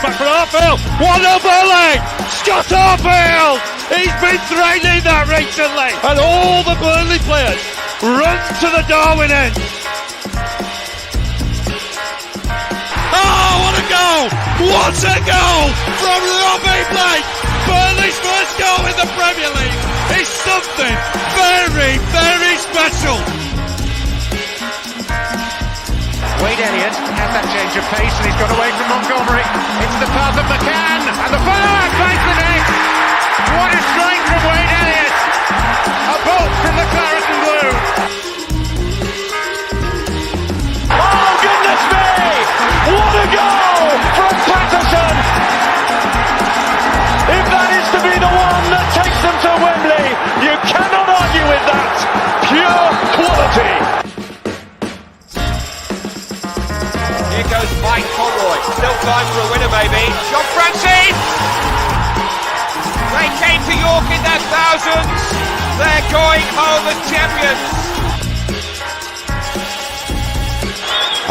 back from Harfield. 1-0 Burnley. Scott Harfield. He's been training that recently. And all the Burnley players run to the Darwin end. Oh, what a goal! What a goal from Robbie Blake! Burnley's first goal in the Premier League is something very, very special. Wade Elliott has that change of pace and he's got away from Montgomery into the path of McCann and the follower finds the net. What a strike from Wade Elliott! A bolt from the Clarets and blue. Oh goodness me! What a goal from Patterson! If that is to be the one that takes them to Wembley, you cannot argue with that. Pure quality. Here goes Mike Conroy. Still time for a winner, maybe. John Francis! They came to York in their thousands. They're going home as champions.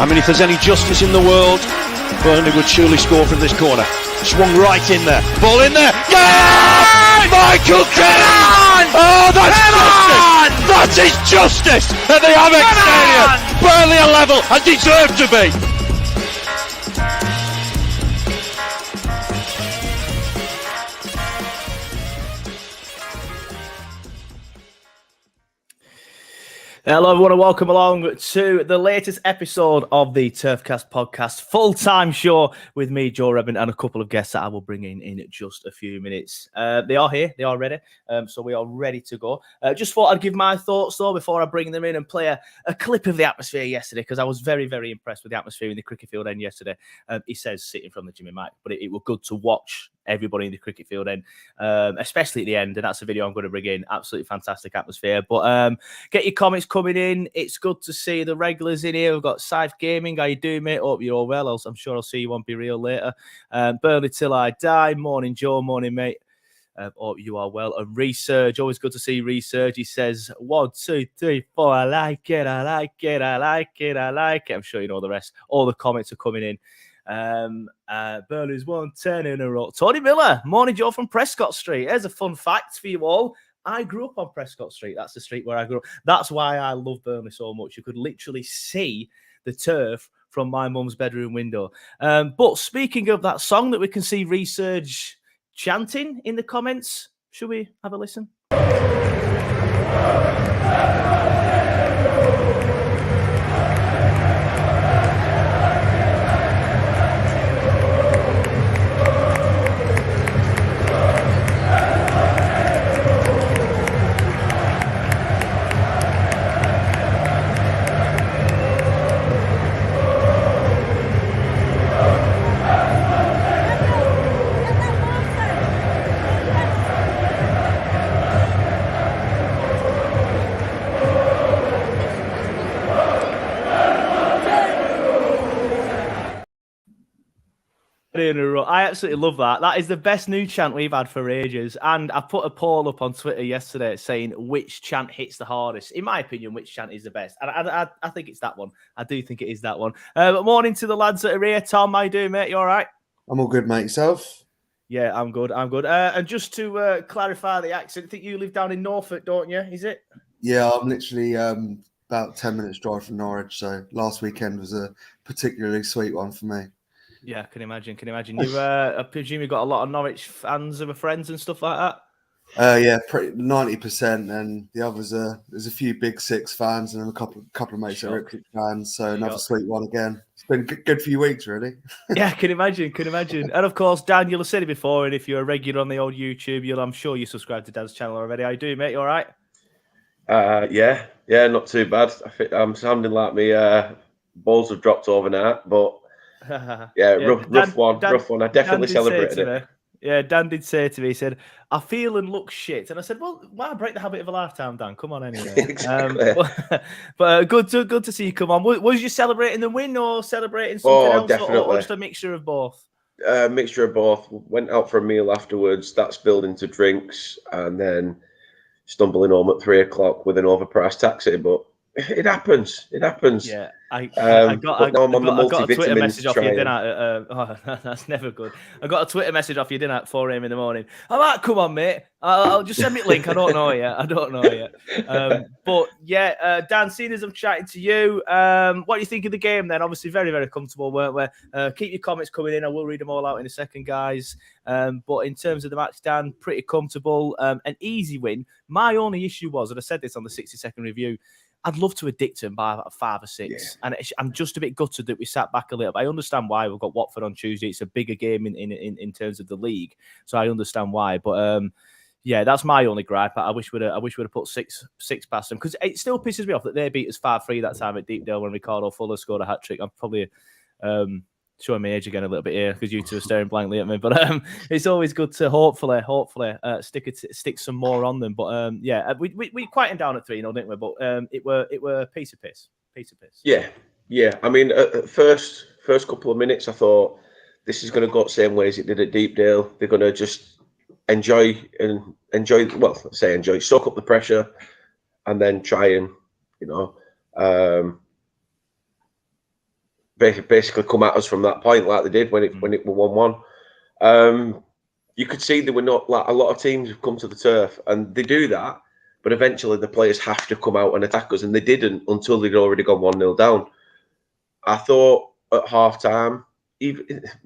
I mean, if there's any justice in the world, Burnley would surely score from this corner. Swung right in there. Ball in there. Yeah! Michael Keane! Oh, that's justice! That is justice at the Amex Stadium. Burnley are level and deserve to be. Hello everyone and welcome along to the latest episode of the TurfCast podcast, full-time show with me, Joe Redmond, and a couple of guests that I will bring in just a few minutes. They are here, they are ready, so we are ready to go. Just thought I'd give my thoughts though before I bring them in and play a clip of the atmosphere yesterday, because I was very, very impressed with the atmosphere in the cricket field end yesterday. He says sitting from the Jimmy Mike, but it was good to watch everybody in the cricket field end, especially at the end, and that's a video I'm going to bring in. Absolutely fantastic atmosphere. But get your comments coming in. It's good to see the regulars in here. We've got Scythe Gaming. How you doing, mate? Hope you're all well. I'm sure I'll see you on Be Real later. Burnley Till I Die. Morning, Joe. Morning, mate. Hope you are well. And Resurge. Always good to see Resurge. He says 1, 2, 3, 4. I like it. I like it. I like it. I like it. I'm sure you know the rest. All the comments are coming in. Burnley's won 10 in a row. Tony Miller, morning Joe from Prescott Street. Here's a fun fact for you all. I grew up on Prescott Street. That's the street where I grew up. That's why I love Burnley so much. You could literally see the turf from my mum's bedroom window. But speaking of that song that we can see Resurge chanting in the comments, should we have a listen? In a row. I absolutely love that. That is the best new chant we've had for ages. And I put a poll up on Twitter yesterday saying which chant hits the hardest. In my opinion, which chant is the best? And I think it's that one. I do think it is that one. But morning to the lads that are here. Tom, how you doing, mate? You all right? I'm all good, mate. Yourself? Yeah, I'm good. And just to clarify the accent, I think you live down in Norfolk, don't you? Is it? Yeah, I'm literally about 10 minutes drive from Norwich. So last weekend was a particularly sweet one for me. Yeah, can imagine. You, I presume you've got a lot of Norwich fans who are friends and stuff like that? Yeah, 90%. And the others there's a few Big Six fans and a couple of mates that are Ipswich fans. So another sweet one again. It's been a good few weeks, really. Yeah, can imagine. And of course, Dan, you'll have said it before, and if you're a regular on the old YouTube, I'm sure you subscribe to Dan's channel already. How you doing, mate? You all right? Yeah, not too bad. I'm sounding like me balls have dropped overnight, but yeah, rough one. I definitely celebrated it. Yeah, Dan did say to me, he said, I feel and look shit. And I said, well, why break the habit of a lifetime, Dan? Come on anyway. Exactly. But good to see you come on. Was you celebrating the win or celebrating something else? Definitely. Or just a mixture of both? Mixture of both. Went out for a meal afterwards. That spilled into drinks and then stumbling home at 3 o'clock with an overpriced taxi. But It happens. It happens. Yeah, I got a Twitter message off you, didn't I? That's never good. I got a Twitter message off you, didn't I, at 4 a.m. in the morning. I might come on, mate. I'll just send me a link. I don't know yet. But yeah, Dan, seeing as I'm chatting to you, what do you think of the game then? Obviously, very, very comfortable, weren't we? Keep your comments coming in. I will read them all out in a second, guys. But in terms of the match, Dan, pretty comfortable. An easy win. My only issue was, and I said this on the 60-second review, I'd love to addict him by about 5 or 6. Yeah. And I'm just a bit gutted that we sat back a little bit. I understand why. We've got Watford on Tuesday. It's a bigger game in terms of the league. So I understand why. But yeah, that's my only gripe. I wish we'd have put six past them, because it still pisses me off that they beat us 5-3 that time at Deepdale when Ricardo Fuller scored a hat-trick. I'm probably showing my age again a little bit here because you two are staring blankly at me. But it's always good to hopefully stick some more on them. But yeah, we quietened down at 3-0, didn't we? But it were piece of piss. Yeah. I mean, first couple of minutes, I thought this is going to go the same way as it did at Deepdale. They're going to just enjoy, soak up the pressure, and then try and basically come at us from that point like they did when it were 1-1. You could see there were not like a lot of teams have come to the turf and they do that, but eventually the players have to come out and attack us, and they didn't until they'd already gone 1-0 down. I thought at half time, they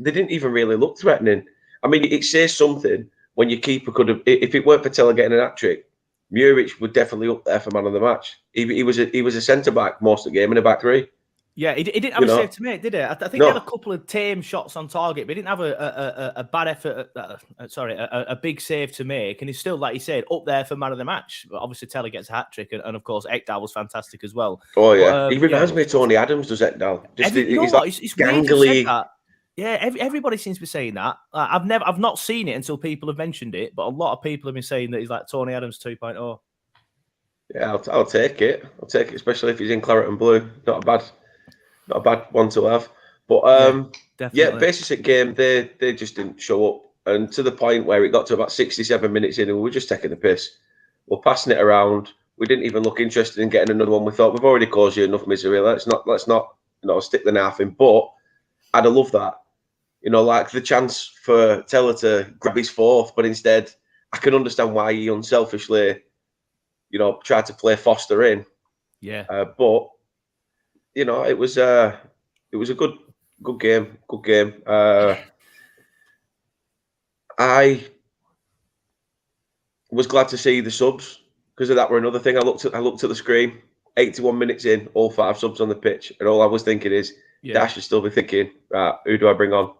didn't even really look threatening. I mean, it says something when your keeper could have, if it weren't for Teller getting an hat-trick, Muric would definitely up there for man of the match. He was a centre back most of the game in a back three. Yeah, he didn't have a save to make, did he? I think he had a couple of tame shots on target, but he didn't have a bad effort. A big save to make, and he's still, like you said, up there for man of the match. But obviously, Teller gets a hat trick, and of course, Ekdal was fantastic as well. Oh yeah, he reminds me of Tony Adams. Does Ekdal? It's gangly. Yeah, everybody seems to be saying that. I've not seen it until people have mentioned it, but a lot of people have been saying that he's like Tony Adams 2.0. Yeah, I'll take it. Especially if he's in claret and blue. Not a bad one to have. But basic game, they just didn't show up. And to the point where it got to about 67 minutes in and we were just taking the piss. We're passing it around. We didn't even look interested in getting another one. We thought, we've already caused you enough misery. Let's not stick the knife in. But I'd have loved that. Like the chance for Teller to grab his fourth, but instead I can understand why he unselfishly, tried to play Foster in. Yeah. But it was a good game. I was glad to see the subs because that were another thing. I looked at the screen. 81 minutes in, all 5 subs on the pitch, and all I was thinking is, I should still be thinking, right, who do I bring on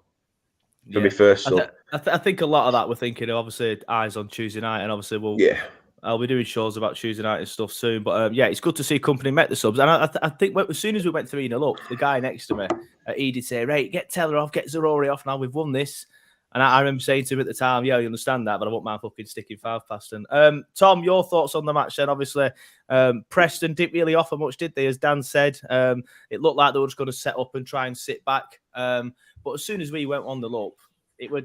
for me first sub? I think a lot of that we're thinking. Obviously, eyes on Tuesday night, and obviously I'll be doing shows about Tuesday night and stuff soon. But it's good to see company met the subs. And I think as soon as we went 3-0 up, the guy next to me, he did say, right, get Teller off, get Zarori off now, we've won this. And I remember saying to him at the time, yeah, you understand that, but I won't mind fucking sticking 5 past them. Tom, your thoughts on the match then? Obviously, Preston didn't really offer much, did they? As Dan said, it looked like they were just going to set up and try and sit back. But as soon as we went on the up, it was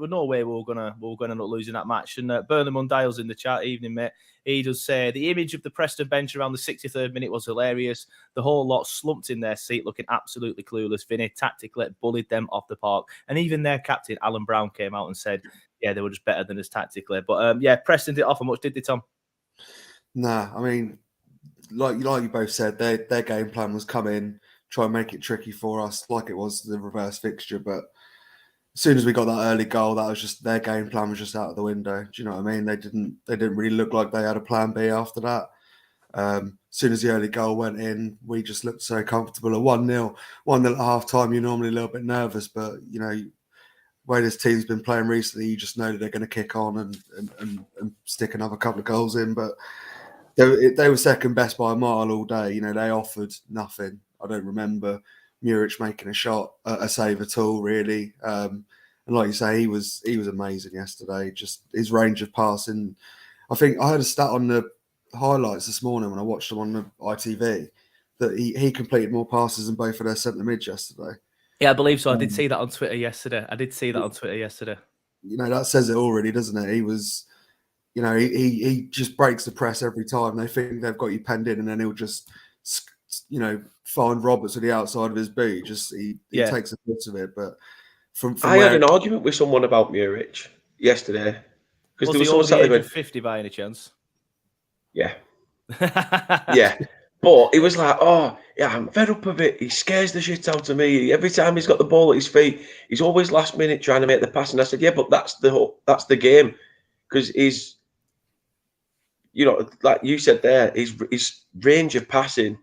no way we were gonna end up losing that match. And Burnham Undial's in the chat, evening mate. He does say the image of the Preston bench around the 63rd minute was hilarious. The whole lot slumped in their seat, looking absolutely clueless. Vinny tactically bullied them off the park, and even their captain Alan Brown came out and said, "Yeah, they were just better than us tactically." But Preston didn't offer much, did they, Tom? Nah, I mean, like you both said, their game plan was come in, try and make it tricky for us, like it was the reverse fixture, but. As soon as we got that early goal, that was just their game plan was just out of the window. Do you know what I mean? They didn't really look like they had a plan B after that. As soon as the early goal went in, we just looked so comfortable. At 1-0 at half time, you're normally a little bit nervous, but the way this team's been playing recently, you just know that they're going to kick on and stick another couple of goals in. But they were second best by a mile all day. They offered nothing. I don't remember Muric making a save at all, really. And like you say, he was amazing yesterday. Just his range of passing. I think I heard a stat on the highlights this morning when I watched them on the ITV that he completed more passes than both of their centre mids yesterday. Yeah, I believe so. I did see that on Twitter yesterday. That says it already, doesn't it? He was, he just breaks the press every time. They think they've got you penned in, and then he'll just find Roberts at the outside of his boot. He takes a bit of it. But from I had an argument with someone about Muric yesterday. Was there was he over the age of 50 by any chance? Yeah. Yeah. But he was like, oh, yeah, I'm fed up of it. He scares the shit out of me. Every time he's got the ball at his feet, he's always last minute trying to make the pass. And I said, yeah, but that's the game. Because he's, like you said there, his range of passing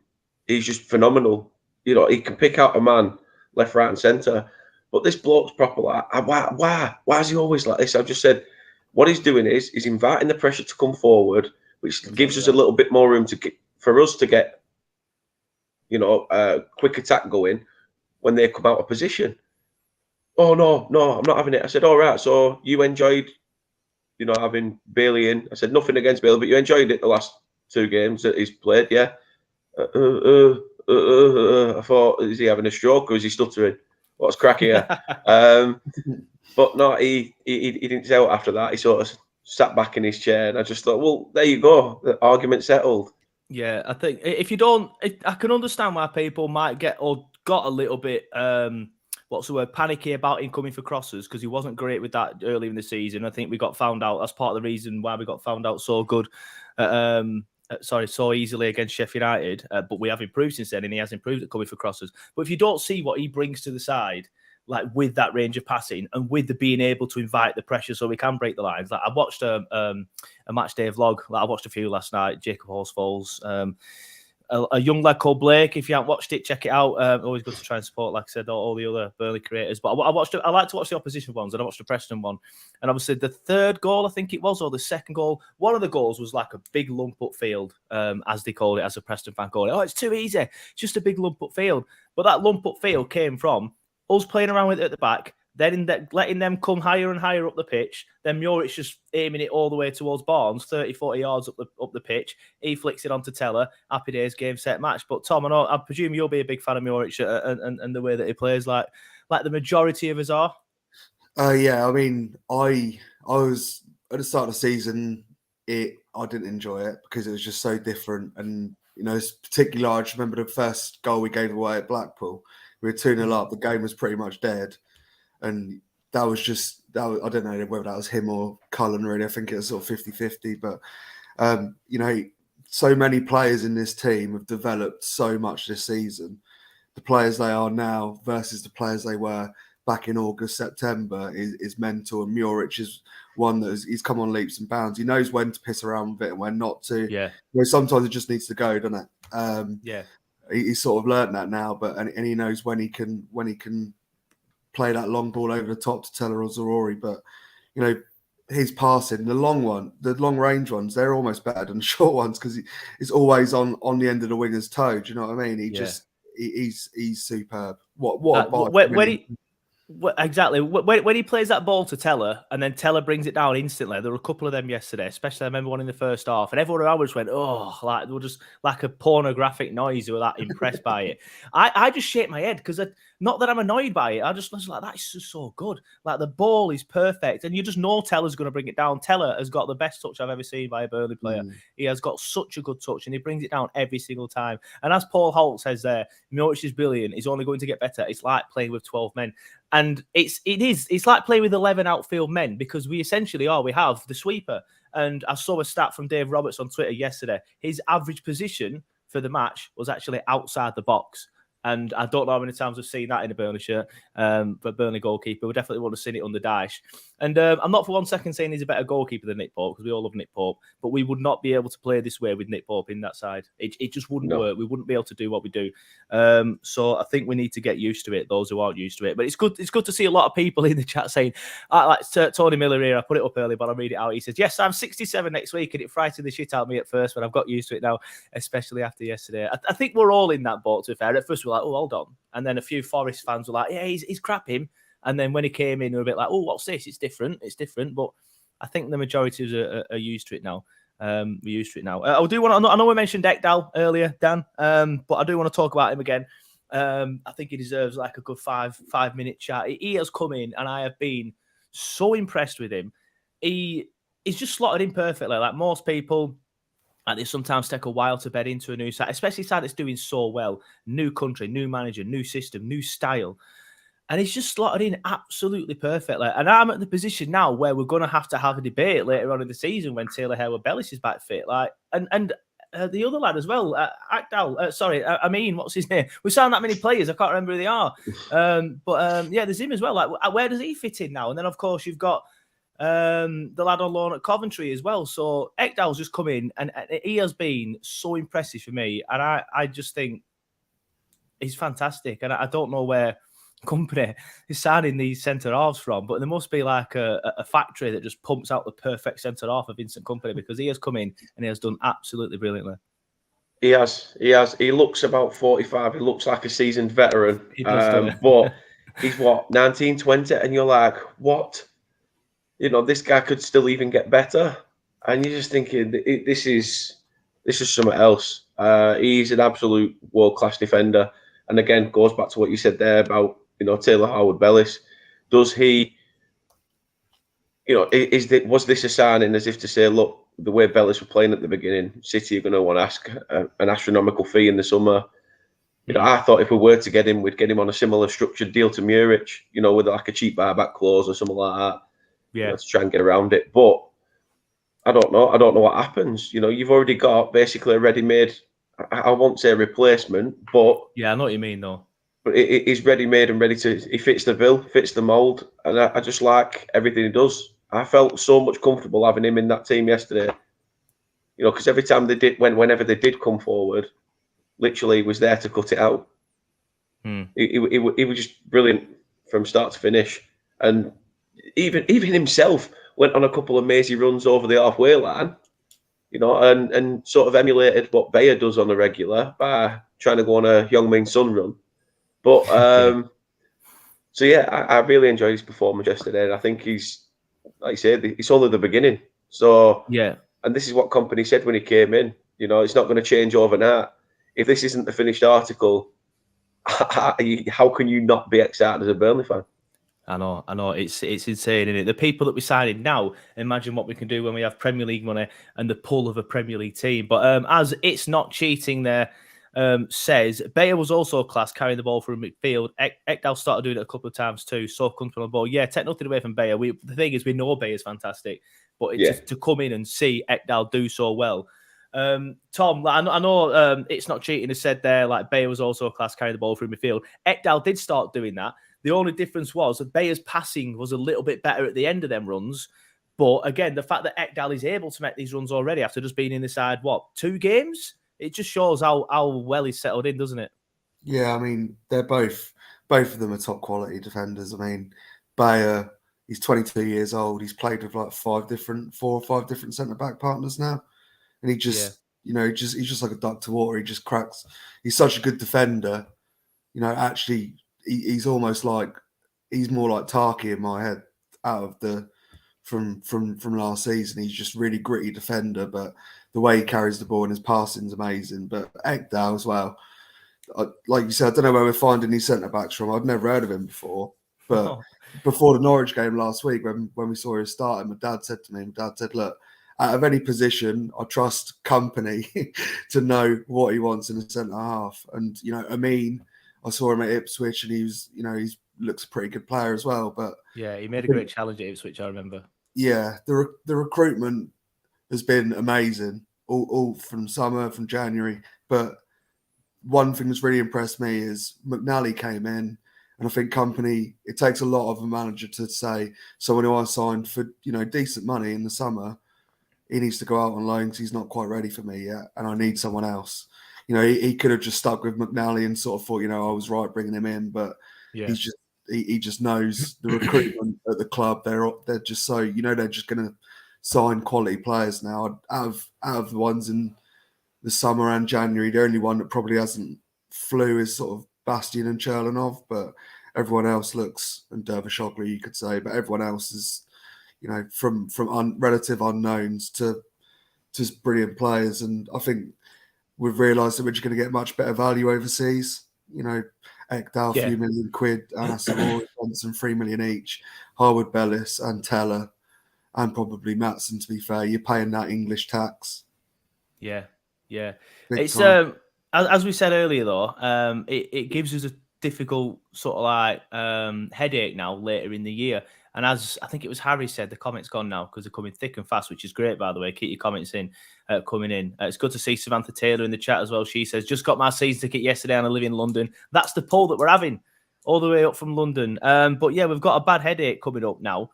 is just phenomenal. He can pick out a man left, right, and centre. But this bloke's proper like, why is he always like this? I've just said, what he's doing is he's inviting the pressure to come forward, which gives us a little bit more room for us to get, a quick attack going when they come out of position. Oh, no, I'm not having it. I said, all right, so you enjoyed, having Bailey in. I said, nothing against Bailey, but you enjoyed it the last 2 games that he's played, yeah? I thought, is he having a stroke or is he stuttering? What's cracking here? But no, he didn't say it after that. He sort of sat back in his chair, and I just thought, well, there you go, the argument settled. Yeah, I think if you don't, I can understand why people might got a little bit, panicky about him coming for crosses because he wasn't great with that early in the season. I think we got found out. That's part of the reason why we got found out so easily against Sheffield United. But we have improved since then, and he has improved at coming for crosses. But if you don't see what he brings to the side, like with that range of passing and with the being able to invite the pressure so we can break the lines. Like I watched a match day vlog. Like I watched a few last night, Jacob Horsfall's, a young lad called Blake. If you haven't watched it, check it out. Always good to try and support, like I said, all the other Burnley creators. But I like to watch the opposition ones, and I watched the Preston one. And obviously the third goal, I think it was, or the second goal, one of the goals was like a big lump upfield, as they called it, as a Preston fan called it. Oh, it's too easy. It's just a big lump upfield. But that lump upfield came from us playing around with it at the back, then letting them come higher and higher up the pitch, then Muric just aiming it all the way towards Barnes, 30, 40 yards up the pitch. He flicks it onto Teller. Happy days, game, set, match. But Tom, I presume you'll be a big fan of Muric and the way that he plays, like the majority of us are. Yeah, I mean, I was at the start of the season, I didn't enjoy it because it was just so different. And, it's particularly large. Remember the first goal we gave away at Blackpool? We were 2-0 up. The game was pretty much dead. And I don't know whether that was him or Cullen, really. I think it was sort of 50-50. But, so many players in this team have developed so much this season. The players they are now versus the players they were back in August, September is mental. And Muric is one that he's come on leaps and bounds. He knows when to piss around with it and when not to. Yeah. Sometimes it just needs to go, doesn't it? Yeah. He's sort of learned that now, and he knows when he can play that long ball over the top to Teller or Zaroury. But his passing, the long range ones, they're almost better than the short ones because he's always on the end of the winger's toe. Do you know what I mean? He's superb. Exactly. When he plays that ball to Teller and then Teller brings it down instantly, there were a couple of them yesterday, especially I remember one in the first half, and everyone around just went, oh, like they were just like a pornographic noise. They were that impressed by it. I just shake my head because not that I'm annoyed by it. I just was like, that's just so good. Like the ball is perfect, and you just know Teller's going to bring it down. Teller has got the best touch I've ever seen by a Burnley player. He has got such a good touch, and he brings it down every single time. And as Paul Holt says there, Muric is brilliant. He's only going to get better. It's like playing with 12 men. And it's like playing with 11 outfield men because we essentially are. We have the sweeper. And I saw a stat from Dave Roberts on Twitter yesterday. His average position for the match was actually outside the box. And I don't know how many times I've seen that in a Burnley shirt, but Burnley goalkeeper. We definitely want to see it under Dyche. And I'm not for 1 second saying he's a better goalkeeper than Nick Pope because we all love Nick Pope, but we would not be able to play this way with Nick Pope in that side. It just wouldn't work. We wouldn't be able to do what we do. So I think we need to get used to it, those who aren't used to it. But it's good to see a lot of people in the chat saying, like Tony Miller here, I put it up earlier, but I'll read it out. He says, yes, I'm 67 next week, and it frightened the shit out of me at first, but I've got used to it now, especially after yesterday. I think we're all in that boat, to be fair. At first, we're like, oh, hold on. And then a few Forest fans were like, yeah, he's crap him. And then when he came in, we were a bit like, oh, what's this? It's different. But I think the majority of us are used to it now. We're used to it now. I know we mentioned Ekdal earlier, Dan, but I do want to talk about him again. I think he deserves like a good 5-minute chat. He has come in, and I have been so impressed with him. He's just slotted in perfectly. Like most people, And they sometimes take a while to bed into a new side, especially a side that's doing so well. New country, new manager, new system, new style. And he's just slotted in absolutely perfectly. And I'm at the position now where we're going to have a debate later on in the season when Taylor Howard-Bellis is back fit. And the other lad as well, I mean, what's his name? We signed that many players, I can't remember who they are. Yeah, there's him as well. Like, where does he fit in now? And then, of course, you've got the lad on loan at Coventry as well. So Ekdal's just come in, and he has been so impressive for me. And I just think he's fantastic. And I don't know where company is signing these centre halves from, but there must be like a factory that just pumps out the perfect centre half of Vincent Kompany, because he has come in and he has done absolutely brilliantly. He has. He looks about 45. He looks like a seasoned veteran. But he's what, 19, 20, and you're like, what? You know, this guy could still even get better. And you're just thinking, this is something else. He's an absolute world-class defender. And again, goes back to what you said there about, you know, Taylor Howard-Bellis. Does he, you know, was this a signing as if to say, look, the way Bellis were playing at the beginning, City are going to want to ask an astronomical fee in the summer. You know, I thought if we were to get him, we'd get him on a similar structured deal to Muric, you know, with like a cheap buyback clause or something like that. Yeah, you know, to try and get around it. But I don't know. I don't know what happens. You know, you've already got basically a ready-made, I won't say replacement, but yeah, I know what you mean though. But he's ready-made and ready to. He fits the bill, fits the mould, and I just like everything he does. I felt so much comfortable having him in that team yesterday. You know, because every time they did, whenever they did come forward, literally he was there to cut it out. He was just brilliant from start to finish, and even himself went on a couple of mazy runs over the halfway line. You know, and sort of emulated what Bayer does on the regular by trying to go on a Young-Min Son run. But so yeah, I really enjoyed his performance yesterday, and I think he's, like you said, it's only the beginning. So yeah, and this is what Kompany said when he came in. You know, it's not going to change overnight. If this isn't the finished article, how can you not be excited as a Burnley fan? I know. It's insane, isn't it? The people that we're signing now, imagine what we can do when we have Premier League money and the pull of a Premier League team. But as It's Not Cheating there says, Bayer was also class carrying the ball from midfield. Ekdal started doing it a couple of times too. So comfortable on the ball. Yeah, take nothing away from Bayer. The thing is, we know Bayer's fantastic, but to come in and see Ekdal do so well. Tom, I know It's Not Cheating has said there, like Bayer was also class carrying the ball from midfield. Ekdal did start doing that. The only difference was that Bayer's passing was a little bit better at the end of them runs. But again, the fact that Ekdal is able to make these runs already after just being in the side, 2 games? It just shows how well he's settled in, doesn't it? Yeah, I mean, they're both of them are top quality defenders. I mean, Bayer, he's 22 years old. He's played with like 4 or 5 different centre-back partners now. And he just, he's just like a duck to water. He just cracks. He's such a good defender. You know, actually, he's almost like, he's more like Tarky in my head out of the from last season. He's just really gritty defender, but the way he carries the ball and his passing is amazing. But Ekdal as well, like you said, I don't know where we're finding these centre backs from. I'd never heard of him before, but before the Norwich game last week, when we saw him starting, my dad said, look, out of any position, I trust Kompany to know what he wants in a centre half. And you know, Amin, I saw him at Ipswich, and he looks a pretty good player as well. But yeah, he made a great challenge at Ipswich, I remember. Yeah, the recruitment has been amazing, all from summer, from January. But one thing that's really impressed me is McNally came in, and I think Kompany, it takes a lot of a manager to say, someone who I signed for decent money in the summer, he needs to go out on loan because he's not quite ready for me yet, and I need someone else. You know, he could have just stuck with McNally and sort of thought, I was right bringing him in, but he just knows the recruitment at the club. They're just so, they're just going to sign quality players now. Out of the ones in the summer and January, the only one that probably hasn't flew is sort of Bastian and Cherlanov, but everyone else looks, and Derbyshire, you could say, but everyone else is, from relative unknowns to just brilliant players. And I think we've realised that we're just going to get much better value overseas. Ekdal, a few million quid, and Asamoah Johnson, 3 million each, Howard-Bellis and Teller, and probably Maatsen, to be fair. You're paying that English tax. Yeah. Big it's time. As we said earlier though, it gives us a difficult sort of like headache now later in the year. And as I think it was Harry said, the comments gone now because they're coming thick and fast, which is great, by the way. Keep your comments coming in. It's good to see Samantha Taylor in the chat as well. She says, just got my season ticket yesterday and I live in London. That's the poll that we're having all the way up from London. But yeah, we've got a bad headache coming up now.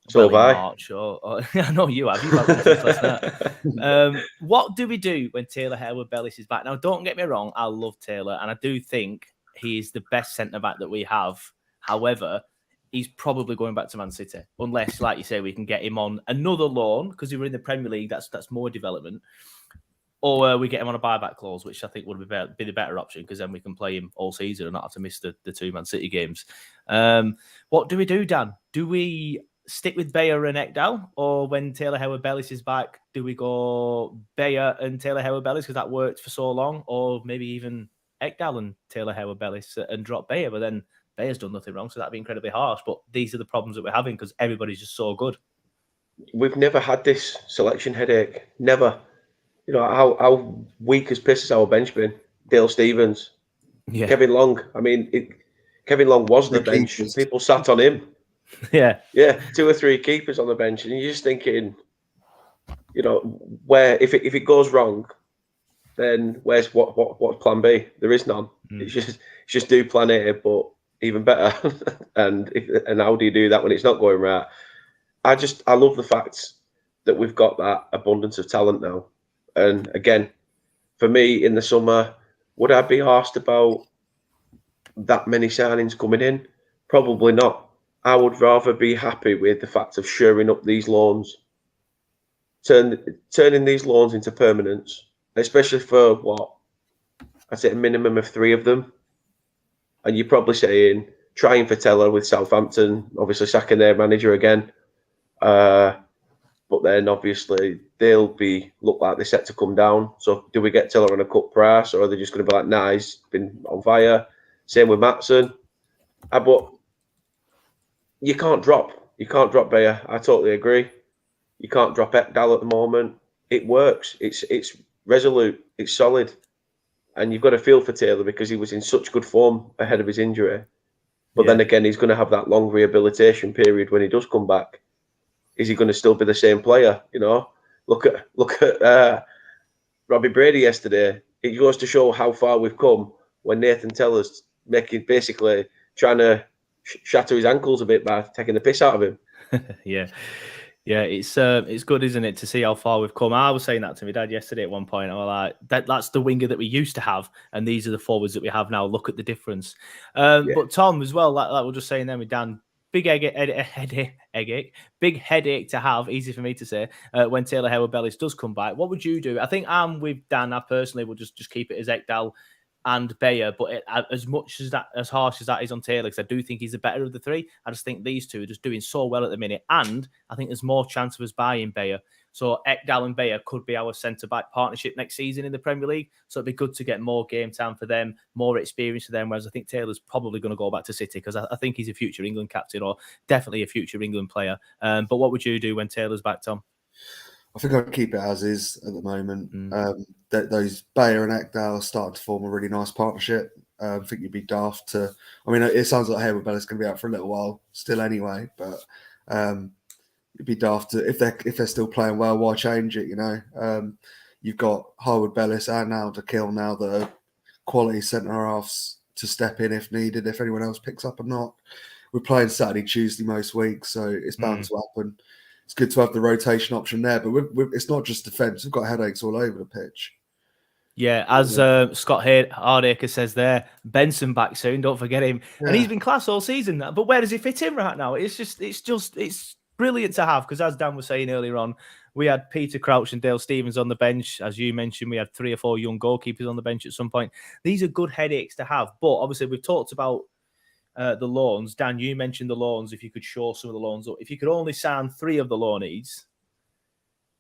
So in March, or I know you have. You've had one since last night. What do we do when Taylor Harewood-Bellis is back? Now, don't get me wrong. I love Taylor, and I do think he is the best centre-back that we have. However, he's probably going back to Man City, unless, like you say, we can get him on another loan, because he were in the Premier League. That's more development. Or we get him on a buyback clause, which I think would be the better option, because then we can play him all season and not have to miss the two Man City games. What do we do, Dan? Do we stick with Bayer and Ekdal, or when Taylor Harewood-Bellis is back, do we go Bayer and Taylor Harewood-Bellis because that worked for so long, or maybe even Ekdal and Taylor Harewood-Bellis and drop Bayer? But then Bayer's done nothing wrong, so that'd be incredibly harsh. But these are the problems that we're having because everybody's just so good. We've never had this selection headache. Never. You know how weak as piss has our bench been. Dale Stevens, Kevin Long. I mean, Kevin Long was the bench. Keepers. People sat on him. Yeah, 2 or 3 keepers on the bench, and you're just thinking, you know, where if it goes wrong, then where's what's plan B? There is none. It's just do plan A, but even better. and how do you do that when it's not going right? I love the fact that we've got that abundance of talent now. And again, for me in the summer, would I be asked about that many signings coming in? Probably not. I would rather be happy with the fact of shoring up these loans, turning these loans into permanents, especially for what I'd say a minimum of 3 of them. And you're probably saying trying for Teller with Southampton, obviously sacking their manager again. But then obviously they'll look like they're set to come down. So do we get Teller on a cut price, or are they just going to be like, nah, he's been on fire? Same with Maatsen. But you can't drop Bayer. I totally agree. You can't drop Ekdal at the moment. It works. It's resolute. It's solid. And you've got to feel for Taylor because he was in such good form ahead of his injury. But then again, he's going to have that long rehabilitation period when he does come back. Is he going to still be the same player? You know, look at Robbie Brady yesterday. It goes to show how far we've come when Nathan Teller's basically trying to shatter his ankles a bit by taking the piss out of him. Yeah, it's good, isn't it, to see how far we've come. I was saying that to my dad yesterday at one point. I was like, that's the winger that we used to have, and these are the forwards that we have now. Look at the difference. But Tom, as well, like we're just saying then with Dan, big headache to have, easy for me to say, when Taylor Harewood-Bellis does come back. What would you do? I think I'm with Dan. I personally would just keep it as Ekdal and Bayer, but as harsh as that is on Taylor, because I do think he's the better of the 3. I just think these 2 are just doing so well at the minute, and I think there's more chance of us buying Bayer. So Ekdal and Bayer could be our centre-back partnership next season in the Premier League. So it'd be good to get more game time for them, more experience for them, whereas I think Taylor's probably going to go back to City because I think he's a future England captain, or definitely a future England player. But what would you do when Taylor's back, Tom? I think I'd keep it as is at the moment. Those Bayer and Ekdal start to form a really nice partnership. I think you'd be daft to. I mean, it sounds like Harewood-Bellis going to be out for a little while still, anyway. But you'd be daft to if they're still playing well. Why change it? You know, you've got Harewood-Bellis and now to kill now that are quality centre halves to step in if needed. If anyone else picks up or not, we're playing Saturday, Tuesday most weeks, so it's bound to happen. It's good to have the rotation option there, but it's not just defence. We've got headaches all over the pitch. Yeah, as Scott Hardacre says there, Benson back soon. Don't forget him, and he's been class all season. But where does he fit in right now? It's brilliant to have, because as Dan was saying earlier on, we had Peter Crouch and Dale Stevens on the bench. As you mentioned, we had 3 or 4 young goalkeepers on the bench at some point. These are good headaches to have. But obviously, we've talked about the loans. Dan, you mentioned the loans. If you could show some of the loans up, if you could only sign 3 of the loanees,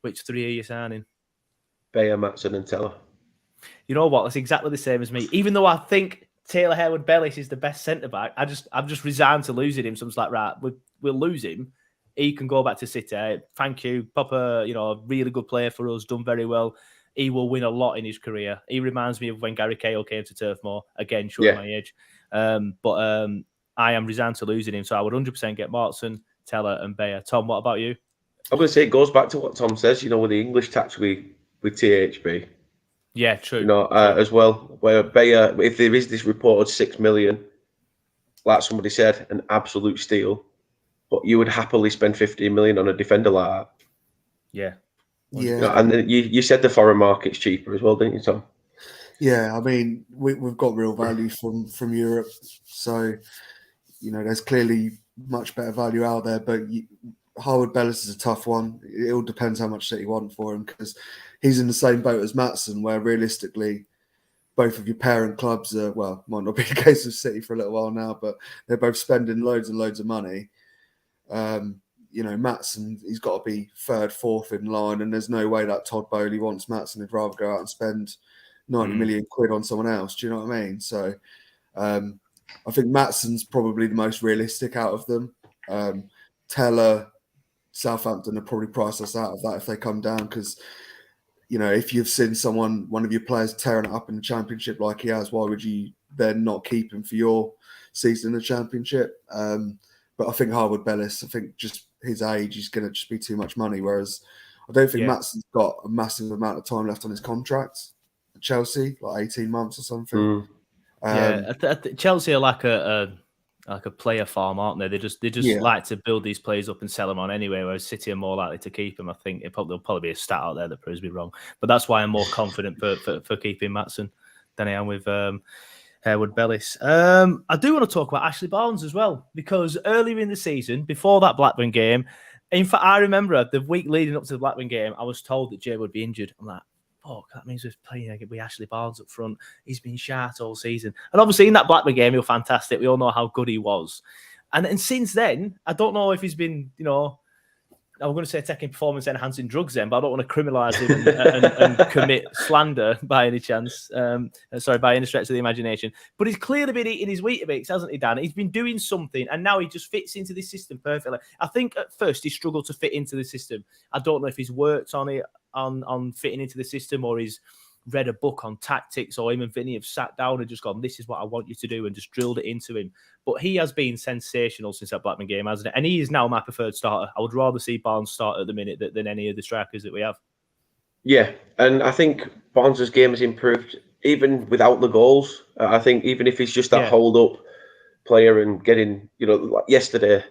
which 3 are you signing? Bayer, Maatsen, and Teller. You know what? That's exactly the same as me. Even though I think Taylor Harewood-Bellis is the best centre back, I'm just resigned to losing him. So I'm just like, right, we'll lose him. He can go back to City. Thank you, Papa. You know, a really good player for us, done very well. he will win a lot in his career. He reminds me of when Gary Cahill came to Turf Moor, again, showing my age. But I am resigned to losing him, so I would 100% get Martson, Teller and Bayer. Tom, what about you? I'm going to say it goes back to what Tom says, with the English tax with THB. Yeah, true. As well, where Bayer, if there is this reported 6 million, like somebody said, an absolute steal, but you would happily spend 15 million on a defender like that. Yeah. Yeah. And then you said the foreign market's cheaper as well, didn't you, Tom? Yeah, I mean, we've got real value from Europe. So, there's clearly much better value out there, but Harwood Bellis is a tough one. It all depends how much City want for him, because he's in the same boat as Maatsen, where realistically both of your parent clubs are, well, might not be the case of City for a little while now, but they're both spending loads and loads of money. Maatsen, he's got to be third, fourth in line, and there's no way that Todd Bowley wants Maatsen. He'd rather go out and spend 90 million quid on someone else. Do you know what I mean? So I think Maatsen's probably the most realistic out of them. Teller, Southampton are probably priced us out of that if they come down, because if you've seen one of your players tearing it up in the Championship like he has, why would you then not keep him for your season in the Championship? But I think Harwood Bellis, I think just his age is going to just be too much money, whereas I don't think Maatsen's got a massive amount of time left on his contract at Chelsea, like 18 months or something. Chelsea are like a player farm, aren't they? They just like to build these players up and sell them on anyway, whereas City are more likely to keep them. I think there'll probably be a stat out there that proves me wrong, but that's why I'm more confident for keeping Maatsen than I am with Harwood Bellis. I do want to talk about Ashley Barnes as well, because earlier in the season, before that Blackburn game, in fact, I remember the week leading up to the Blackburn game, I was told that Jay would be injured. I'm like, that means we're playing with Ashley Barnes up front. He's been shot all season. And obviously in that Blackburn game, he was fantastic. We all know how good he was. And since then, I don't know if he's been, I'm going to say taking performance-enhancing drugs then, but I don't want to criminalise him and commit slander by any chance. By any stretch of the imagination. But he's clearly been eating his Weetabix, hasn't he, Dan? He's been doing something, and now he just fits into this system perfectly. I think at first he struggled to fit into the system. I don't know if he's worked on it, on fitting into the system, or he's read a book on tactics, or him and Vinny have sat down and just gone, this is what I want you to do, and just drilled it into him. But he has been sensational since that Blackburn game, hasn't it? And he is now my preferred starter. I would rather see Barnes start at the minute than any of the strikers that we have. Yeah, and I think Barnes' game has improved even without the goals. I think even if he's just that hold-up player and getting, like yesterday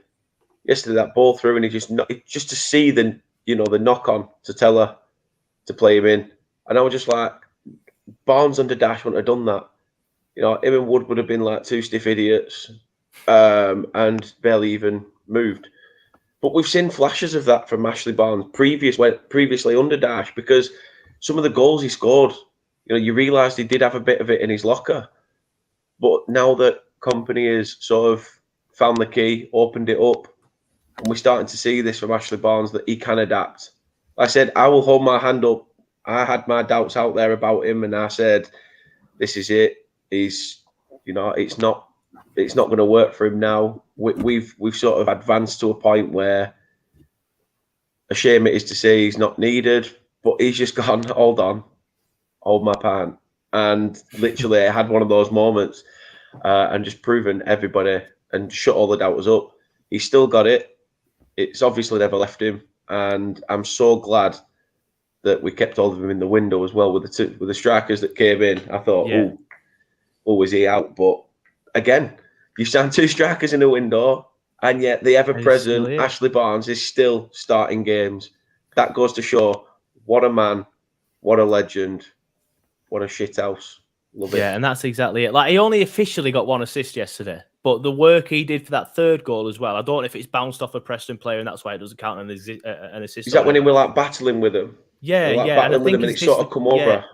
that ball through, and he just to see the knock-on to Teller to play him in. And I was just like, Barnes under Dash wouldn't have done that. Him and Wood would have been like two stiff idiots and barely even moved. But we've seen flashes of that from Ashley Barnes previously under Dash, because some of the goals he scored, you realised he did have a bit of it in his locker. But now that Company has sort of found the key, opened it up, and we're starting to see this from Ashley Barnes, that he can adapt. I said, I will hold my hand up. I had my doubts out there about him, and I said, this is it. He's, it's not going to work for him now. We've sort of advanced to a point where, a shame it is to say he's not needed, but he's just gone, hold on, hold my pant. And literally I had one of those moments and just proven everybody and shut all the doubters up. He's still got it. It's obviously never left him. And I'm so glad that we kept hold of him in the window as well with the strikers that came in. I thought, is he out? But again, you signed two strikers in the window, and yet the ever-present Ashley Barnes is still starting games. That goes to show what a man, what a legend, what a shithouse. Love it. Yeah, and that's exactly it. Like, he only officially got one assist yesterday, but the work he did for that third goal as well, I don't know if it's bounced off a Preston player and that's why it doesn't count an assist. Is that when he was like battling with him? Yeah, like yeah. Battling with him and it's sort of come over.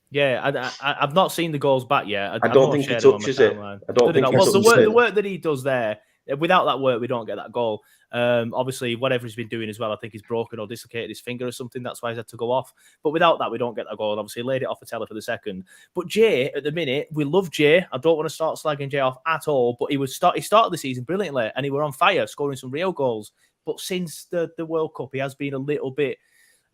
Yeah, I've not seen the goals back yet. I don't think he touches it. I don't think the work that he does there, without that work, we don't get that goal. Obviously, whatever he's been doing as well, I think he's broken or dislocated his finger or something. That's why he's had to go off. But without that, we don't get that goal. Obviously, he laid it off for Teller for the second. But Jay, at the minute, we love Jay. I don't want to start slagging Jay off at all. But he started the season brilliantly, and he were on fire, scoring some real goals. But since the World Cup, he has been a little bit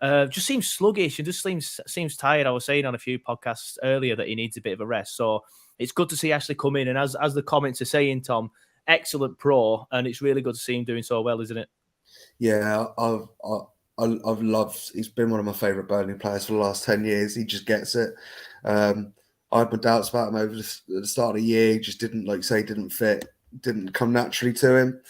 Just seems sluggish and just seems tired. I was saying on a few podcasts earlier that he needs a bit of a rest. So it's good to see Ashley come in. And as the comments are saying, Tom, excellent pro, and it's really good to see him doing so well, isn't it? Yeah, I've loved. He's been one of my favourite Burnley players for the last 10 years. He just gets it. I had my doubts about him over the start of the year. He just didn't, like you say, didn't fit, didn't come naturally to him.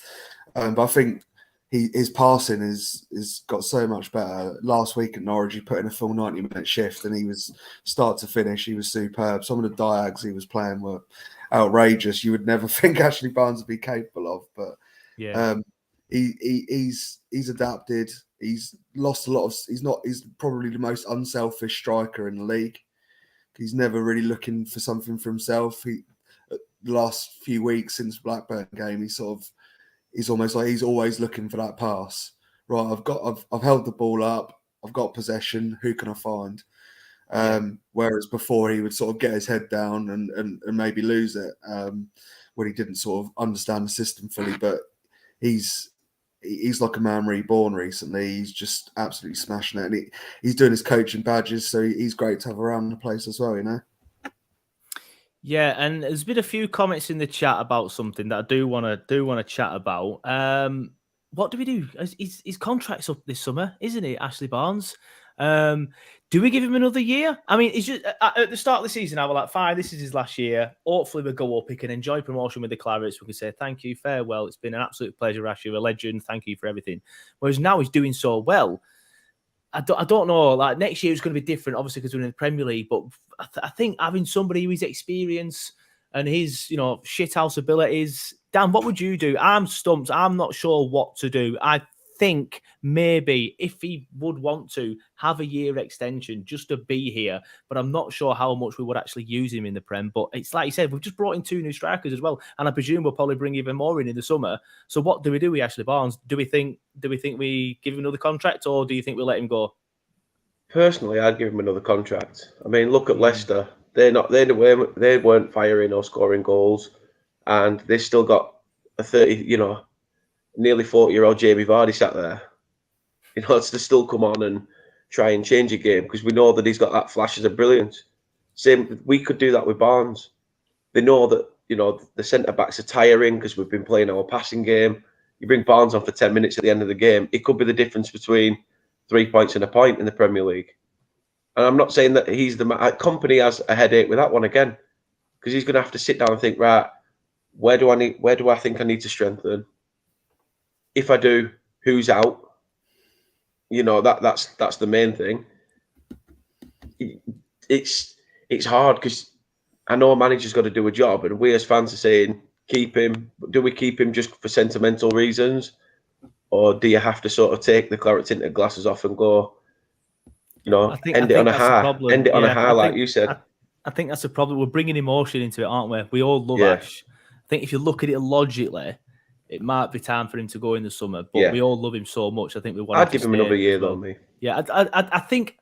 But I think his passing is got so much better. Last week at Norwich, he put in a full 90-minute shift, and he was start to finish. He was superb. Some of the diags he was playing were outrageous. You would never think Ashley Barnes would be capable of, but yeah. He's adapted. He's lost a lot of. He's probably the most unselfish striker in the league. He's never really looking for something for himself. The last few weeks since Blackburn game, he's almost like he's always looking for that pass. Right, I've held the ball up. I've got possession. Who can I find? Whereas before he would sort of get his head down and maybe lose it when he didn't sort of understand the system fully. But he's like a man reborn recently. He's just absolutely smashing it. And he's doing his coaching badges, so he's great to have around the place as well, you know? Yeah, and there's been a few comments in the chat about something that I do want to chat about. What do we do? His contract's up this summer, isn't it, Ashley Barnes? Do we give him another year? I mean, it's just at the start of the season, I was like, fine, this is his last year. Hopefully we'll go up. He can enjoy promotion with the Clarets. We can say thank you, farewell. It's been an absolute pleasure, Ashley. You're a legend. Thank you for everything. Whereas now he's doing so well. I don't know. Like next year, it's going to be different, obviously, because we're in the Premier League. But I think having somebody with experience and his, shithouse abilities. Dan, what would you do? I'm stumped. I'm not sure what to do. I think maybe if he would want to have a year extension just to be here, but I'm not sure how much we would actually use him in the Prem. But it's like you said, we've just brought in 2 new strikers as well, and I presume we'll probably bring even more in the summer. So what do we do with Ashley Barnes? Do we think we give him another contract, or do you think we let him go? Personally, I'd give him another contract. I mean, look at Leicester. They weren't firing or scoring goals, and they still got a 30, nearly 40-year-old Jamie Vardy sat there. To still come on and try and change a game because we know that he's got that flashes of brilliance. Same, we could do that with Barnes. They know that the centre backs are tiring because we've been playing our passing game. You bring Barnes on for 10 minutes at the end of the game, it could be the difference between 3 points and a point in the Premier League. And I'm not saying that he's company has a headache with that one again, because he's going to have to sit down and think, right, where do I think I need to strengthen? If I do, who's out? That's the main thing. It's hard because I know a manager's got to do a job, and we as fans are saying keep him. Do we keep him just for sentimental reasons, or do you have to sort of take the Claret tinted glasses off and go, end it on a high, like you said? I think that's the problem. We're bringing emotion into it, aren't we? We all love Ash. I think if you look at it logically, it might be time for him to go in the summer, but we all love him so much. I think we want. I'd give him another year, though, me. Yeah, I think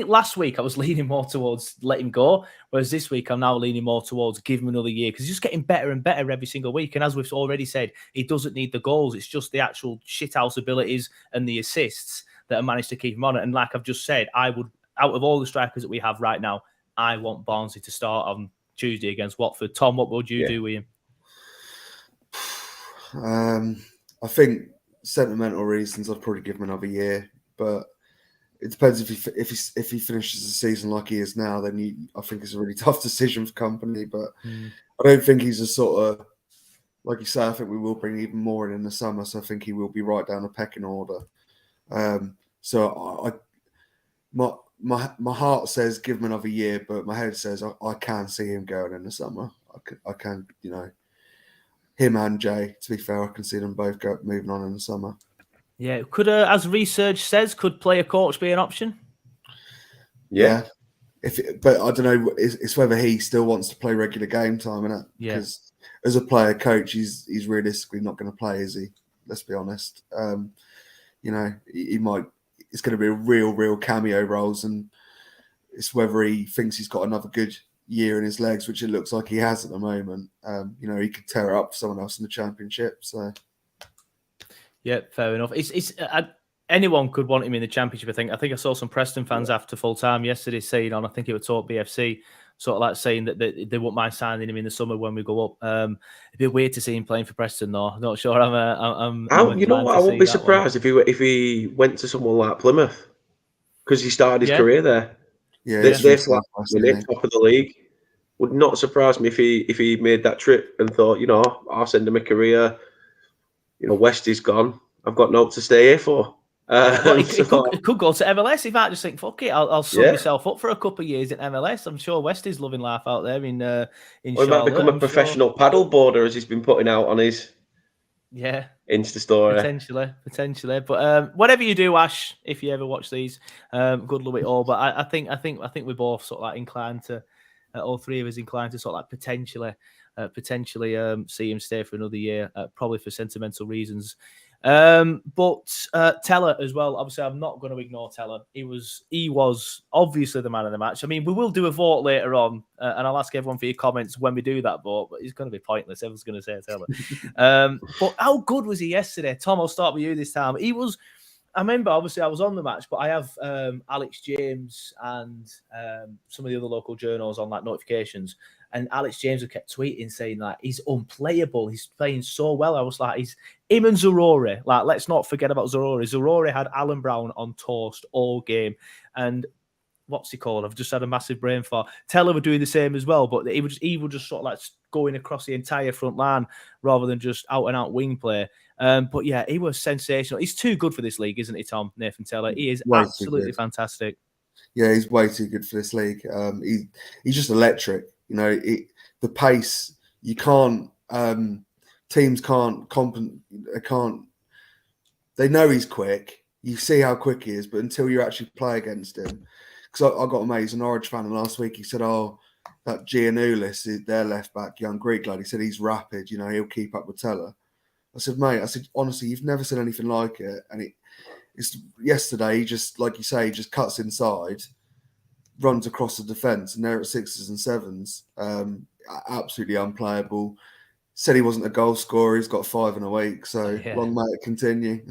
last week I was leaning more towards let him go, whereas this week I'm now leaning more towards give him another year because he's just getting better and better every single week. And as we've already said, he doesn't need the goals; it's just the actual shithouse abilities and the assists that have managed to keep him on it. And like I've just said, I would, out of all the strikers that we have right now, I want Barnsley to start on Tuesday against Watford. Tom, what would you do with him? I think sentimental reasons, I'd probably give him another year, but it depends if he finishes the season like he is now. Then I think it's a really tough decision for company. But I don't think he's a sort of, like you say. I think we will bring even more in the summer, so I think he will be right down the pecking order. So my heart says give him another year, but my head says I can see him going in the summer. I can, him and Jay, to be fair, I can see them both moving on in the summer. Yeah. Could, as research says, could player coach be an option? Yeah. But I don't know, it's whether he still wants to play regular game time, innit? Yeah. Because as a player coach, he's realistically not going to play, is he? Let's be honest. He might, it's going to be a real cameo roles, and it's whether he thinks he's got another good year in his legs, which it looks like he has at the moment. He could tear up someone else in the Championship. So, yeah, fair enough. anyone could want him in the Championship. I think I saw some Preston fans after full time yesterday saying on, I think it was Talk BFC, sort of like saying that they wouldn't mind signing him in the summer when we go up. It'd be weird to see him playing for Preston, though. I'm not sure. I'm you know what? I won't be surprised if he went to someone like Plymouth, because he started his career there. Yeah, they're top of the league. Would not surprise me if he made that trip and thought, I'll send him a career. West is gone. I've got no hope to stay here for. It could go to MLS. He might just think, fuck it, I'll sub myself up for a couple of years in MLS. I'm sure West is loving life out there in Charlotte. He might become a professional paddle boarder, as he's been putting out on his Insta story. Potentially. But whatever you do, Ash, if you ever watch these, good luck with it all. But I think we're both sort of like inclined to, all three of us inclined to sort of like potentially see him stay for another year, probably for sentimental reasons. But Teller as well. Obviously, I'm not going to ignore Teller. He was obviously the man of the match. I mean, we will do a vote later on, and I'll ask everyone for your comments when we do that vote. But it's going to be pointless. Everyone's going to say Teller. But how good was he yesterday, Tom? I'll start with you this time. He was. I remember, obviously, I was on the match, but I have Alex James and some of the other local journals on like notifications. And Alex James have kept tweeting saying that he's unplayable. He's playing so well. I was like, him and Zarori. Like, let's not forget about Zarori. Zarori had Alan Brown on toast all game. And what's he called? I've just had a massive brain fart. Teller were doing the same as well, but he would just sort of like going across the entire front line rather than just out and out wing play. But yeah, he was sensational. He's too good for this league, isn't he, Tom? Nathan Teller. He is absolutely fantastic. Yeah, he's way too good for this league. He's just electric. The pace, you can't, teams can't, they know he's quick. You see how quick he is, but until you actually play against him, because I got amazed, an Norwich fan, and last week he said, that Giannoulis, their left back, young Greek lad, he said he's rapid, he'll keep up with Teller. I said, mate, honestly, you've never seen anything like it. And it's yesterday, he just, like you say, he just cuts inside, runs across the defence, and they're at 6s and 7s. Absolutely unplayable. Said he wasn't a goal scorer. He's got 5 in a week, so long may it continue.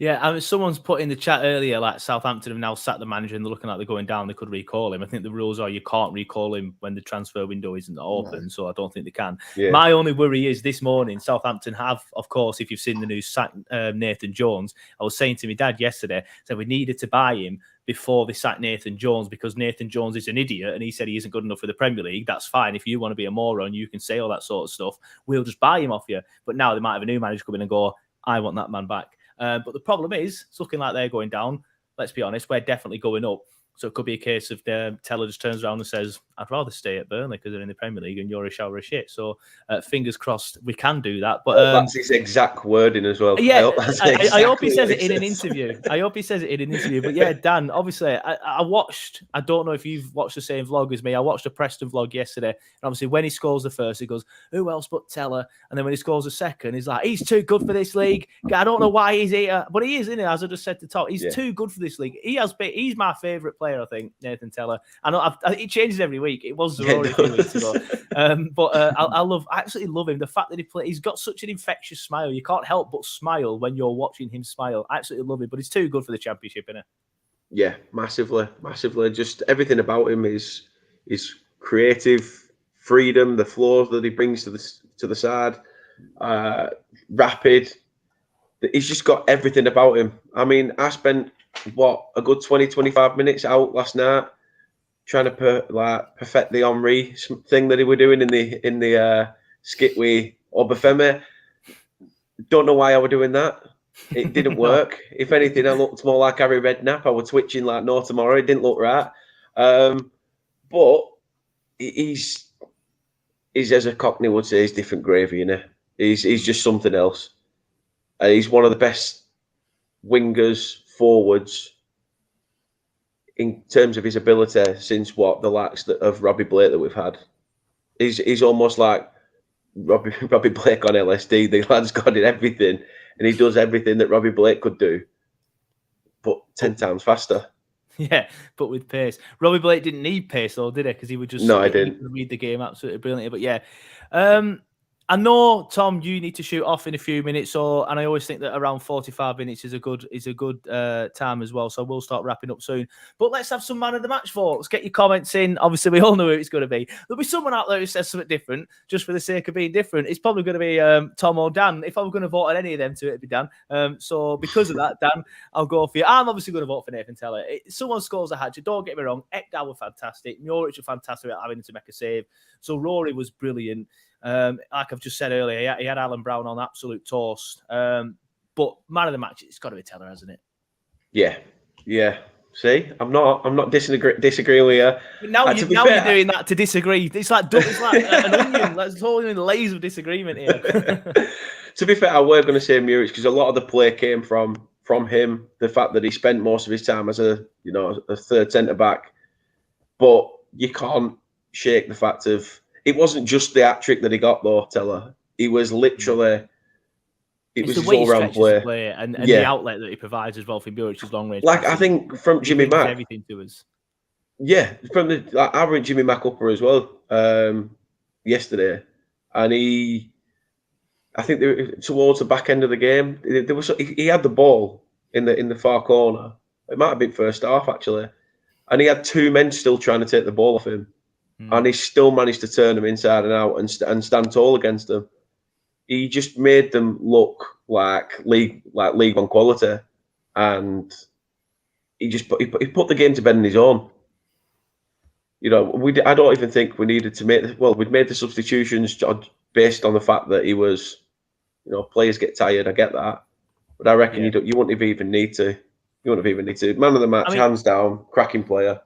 Yeah, I mean, someone's put in the chat earlier, like Southampton have now sacked the manager and they're looking like they're going down. They could recall him. I think the rules are you can't recall him when the transfer window isn't open, so I don't think they can. Yeah. My only worry is this morning, Southampton have, of course, if you've seen the news, sacked Nathan Jones. I was saying to my dad yesterday, said we needed to buy him before they sacked Nathan Jones because Nathan Jones is an idiot and he said he isn't good enough for the Premier League. That's fine. If you want to be a moron, you can say all that sort of stuff. We'll just buy him off you. But now they might have a new manager come in and go, I want that man back. But the problem is, it's looking like they're going down. Let's be honest, we're definitely going up. So it could be a case of Teller just turns around and says, I'd rather stay at Burnley because they're in the Premier League and you're a shower of shit. So fingers crossed we can do that. But that's his exact wording as well. Yeah, I hope he says it in an interview. But yeah, Dan, obviously, I watched, I don't know if you've watched the same vlog as me. I watched a Preston vlog yesterday. And obviously when he scores the first, he goes, who else but Teller? And then when he scores the second, he's like, he's too good for this league. I don't know why he's here. But he is, isn't he? As I just said to Todd, he's too good for this league. He's my favourite player. I think Nathan Teller. I know it changes every week. It was Zarori a few weeks ago, but I absolutely love him. The fact that he's got such an infectious smile. You can't help but smile when you're watching him smile. I absolutely love him. But he's too good for the Championship, isn't it? Yeah, massively. Just everything about him is creative, freedom, the flows that he brings to the side, rapid. He's just got everything about him. I mean, I spent a good 20-25 minutes out last night trying to perfect the Henry thing that he were doing in the skit with Obafemi. Don't know why I were doing that. It didn't work. If anything, I looked more like Harry Redknapp. I was twitching like no tomorrow. It didn't look right. But he's as a Cockney would say, he's different gravy, you know. He's just something else. He's one of the best wingers, forwards, in terms of his ability since the likes of Robbie Blake that we've had. He's almost like Robbie Blake on LSD. The lad's got everything, and he does everything that Robbie Blake could do, but 10 times faster. Yeah, but with pace. Robbie Blake didn't need pace though, did he? Because he would just I didn't read the game absolutely brilliantly. But yeah, I know, Tom, you need to shoot off in a few minutes, and I always think that around 45 minutes is a good time as well. So we'll start wrapping up soon. But let's have some man of the match votes. Get your comments in. Obviously, we all know who it's going to be. There'll be someone out there who says something different, just for the sake of being different. It's probably going to be Tom or Dan. If I were going to vote on any of them two, it'd be Dan. So because of that, Dan, I'll go for you. I'm obviously going to vote for Nathan Teller. Someone scores a hat-trick. Don't get me wrong. Ekdal were fantastic. Muric were fantastic at having to make a save. So Rory was brilliant. Like I've just said earlier, he had Alan Brown on absolute toast. But man of the match, it's got to be Teller, hasn't it? Yeah. See, I'm not disagreeing with you. But now you're doing that to disagree. It's like an onion. There's all in layers of disagreement here. To be fair, I were going to say Muric because a lot of the play came from him. The fact that he spent most of his time as a third centre back, but you can't shake the fact of. It wasn't just the hat trick that he got though, Teller. He was literally. It was his all-round play, and the outlet that he provides as well for Buric's long range. Like I think from Jimmy Mack, everything to us. Yeah, I read Jimmy Mack upper as well yesterday, and I think towards the back end of the game, he had the ball in the far corner. It might have been first half actually, and he had two men still trying to take the ball off him. And he still managed to turn them inside and out and stand tall against them. He just made them look like League One quality, and he put the game to bed on his own. I don't even think we needed to we'd made the substitutions based on the fact that he was, players get tired. I get that, but I reckon you wouldn't have even need to. You wouldn't have even need to. Man of the match, hands down, cracking player.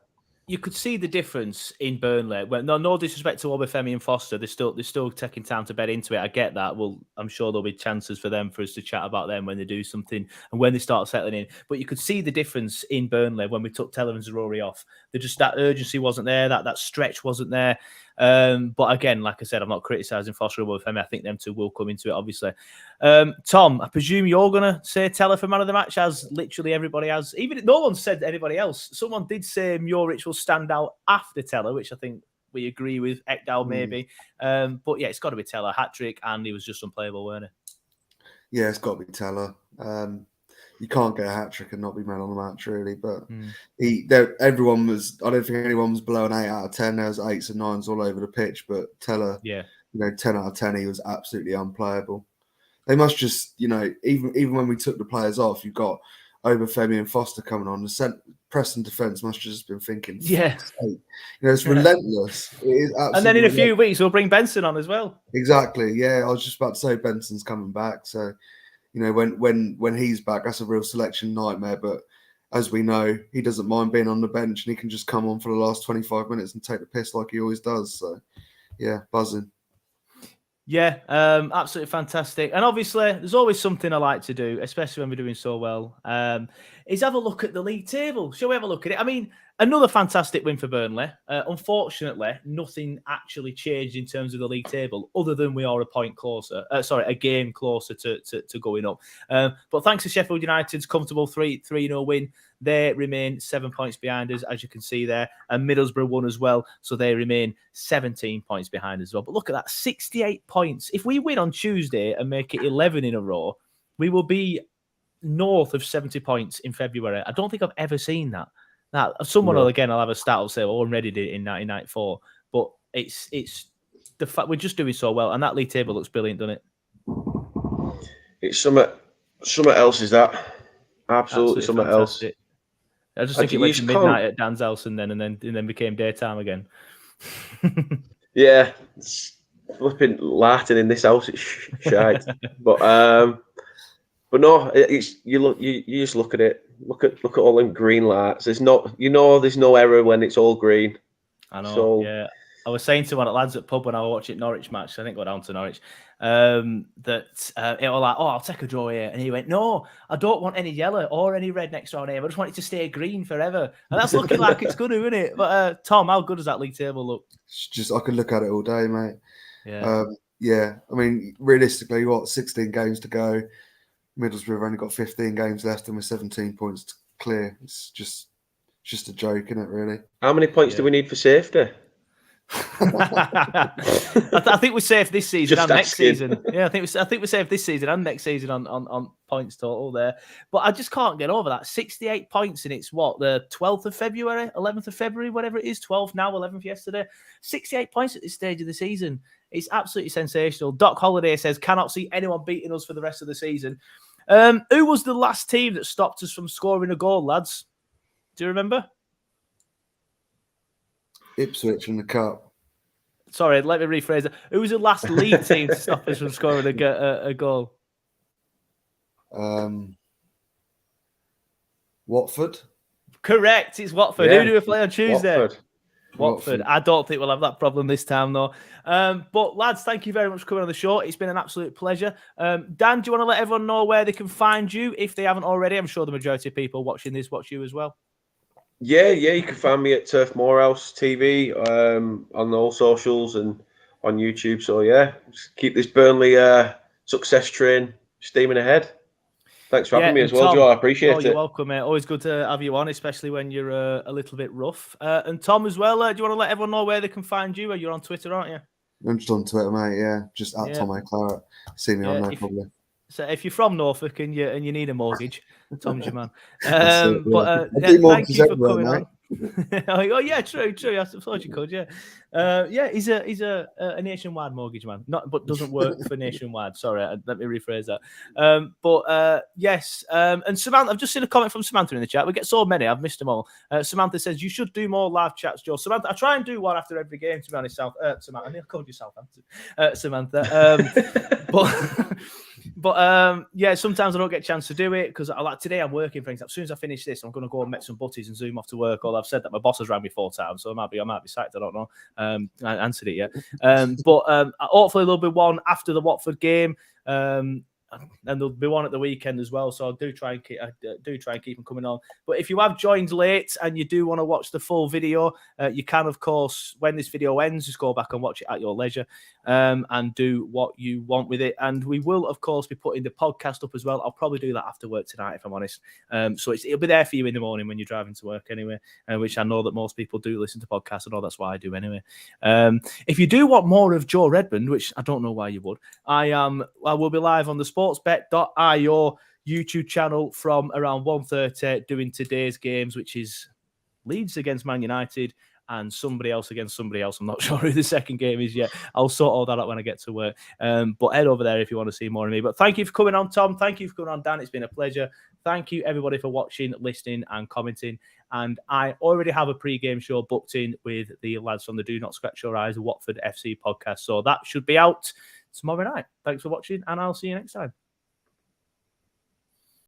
You could see the difference in Burnley. Well, no disrespect to Obafemi and Foster. They're still taking time to bed into it. I get that. Well, I'm sure there'll be chances for us to chat about them when they do something and when they start settling in. But you could see the difference in Burnley when we took Teller and Zaroury off. That urgency wasn't there. That stretch wasn't there. But again, like I said, I'm not criticising Foster or Obafemi. I think them two will come into it, obviously. Tom, I presume you're going to say Teller for man of the match, as literally everybody has. Even if no one said anybody else. Someone did say Muric will stand out after Teller, which I think we agree with. Ekdal maybe. But yeah, it's got to be Teller. Hat-trick, and he was just unplayable, weren't he? Yeah, it's got to be Teller. You can't get a hat-trick and not be man on the match, really. But everyone was. I don't think anyone was below an 8 out of 10. There was 8s and 9s all over the pitch. But Teller, 10 out of 10, he was absolutely unplayable. They must just, even when we took the players off, you've got Obafemi and Foster coming on. The Preston defence must have just been thinking, it's relentless. It is absolutely and then in a few weeks, we'll bring Benson on as well. Exactly. Yeah, I was just about to say Benson's coming back. So, when he's back, that's a real selection nightmare. But as we know, he doesn't mind being on the bench, and he can just come on for the last 25 minutes and take the piss like he always does. So, yeah, buzzing. Yeah, absolutely fantastic. And obviously, there's always something I like to do, especially when we're doing so well, is have a look at the league table. Shall we have a look at it? I mean, another fantastic win for Burnley. Unfortunately, nothing actually changed in terms of the league table, other than we are a game closer to going up. But thanks to Sheffield United's comfortable 3-0 win, they remain 7 points behind us, as you can see there. And Middlesbrough won as well, so they remain 17 points behind as well. But look at that, 68 points. If we win on Tuesday and make it 11 in a row, we will be north of 70 points in February. I don't think I've ever seen that. Now, someone will have a stat will say, "Oh, Reddit did it in 1994," but it's the fact we're just doing so well, and that league table looks brilliant, doesn't it? It's something else. Is that absolutely something else? I just think it went to midnight at Dan's house, and then became daytime again. Yeah, it's flipping Latin in this house. It's shite, but no, it's you just look at it. Look at all them green lights. There's no error when it's all green. I know. Yeah, I was saying to one of the lads at pub when I was watching Norwich match. I didn't go down to Norwich. That it was like, I'll take a draw here, and he went, "No, I don't want any yellow or any red next round here. I just want it to stay green forever." And that's looking like it's good, isn't it? But Tom, how good does that league table look? It's just I could look at it all day, mate. Yeah. I mean, realistically, 16 games to go. Middlesbrough have only got 15 games left, and we're 17 points clear. It's just a joke, isn't it? Really. How many points do we need for safety? I think we're safe this season Just and next asking. season. Yeah, I think we're safe this season and next season on points total there. But I just can't get over that. 68 points, and it's what, the 12th of February, 11th of February, whatever it is, 12th now, 11th yesterday. 68 points at this stage of the season. It's absolutely sensational. Doc Holliday says, cannot see anyone beating us for the rest of the season. Who was the last team that stopped us from scoring a goal, lads? Do you remember? Ipswich in the cup. Sorry, let me rephrase it. Who was the last league team to stop us from scoring a goal? Watford. Correct, it's Watford. Yeah, Who do we play on Tuesday? Watford. I don't think we'll have that problem this time, though. But, lads, thank you very much for coming on the show. It's been an absolute pleasure. Dan, do you want to let everyone know where they can find you if they haven't already? I'm sure the majority of people watching this watch you as well. Yeah, you can find me at Turf Morehouse TV on all socials and on YouTube. So yeah, just keep this Burnley success train steaming ahead. Thanks for having me as well, Tom, Joe. I appreciate it. You're welcome, mate. Always good to have you on, especially when you're a little bit rough. And Tom as well, do you want to let everyone know where they can find you? You're on Twitter, aren't you? I'm just on Twitter, mate. Yeah, just at Tom Claret. See me on there probably. So if you're from Norfolk and you need a mortgage, Tom's your man. Thank you for coming on. Oh yeah, true. I suppose you could, yeah. He's a nationwide mortgage man, but doesn't work for nationwide. Sorry, let me rephrase that. Yes. And Samantha, I've just seen a comment from Samantha in the chat. We get so many, I've missed them all. Samantha says you should do more live chats, Joe. Samantha, I try and do one after every game. To be honest, Samantha, I called you Southampton, Samantha. But sometimes I don't get a chance to do it because today I'm working, for example. As soon as I finish this, I'm going to go and make some butties and zoom off to work. I've said that my boss has rang me 4 times, so I might be sacked. I don't know. I answered it yet. Hopefully there'll be one after the Watford game. And there'll be one at the weekend as well. So I do try and keep them coming on. But if you have joined late and you do want to watch the full video, you can, of course, when this video ends, just go back and watch it at your leisure and do what you want with it. And we will, of course, be putting the podcast up as well. I'll probably do that after work tonight, if I'm honest. So it'll be there for you in the morning when you're driving to work anyway, which I know that most people do listen to podcasts. I know that's why I do anyway. If you do want more of Joe Redmond, which I don't know why you would, I will be live on the sportsbet.io YouTube channel from around 1:30 doing today's games, which is Leeds against Man United and somebody else against somebody else. I'm not sure who the second game is yet. I'll sort all that out when I get to work. But head over there if you want to see more of me. But thank you for coming on, Tom. Thank you for coming on, Dan. It's been a pleasure. Thank you, everybody, for watching, listening, and commenting. And I already have a pre-game show booked in with the lads from the Do Not Scratch Your Eyes Watford FC podcast. So that should be out tomorrow night. Thanks for watching, and I'll see you next time.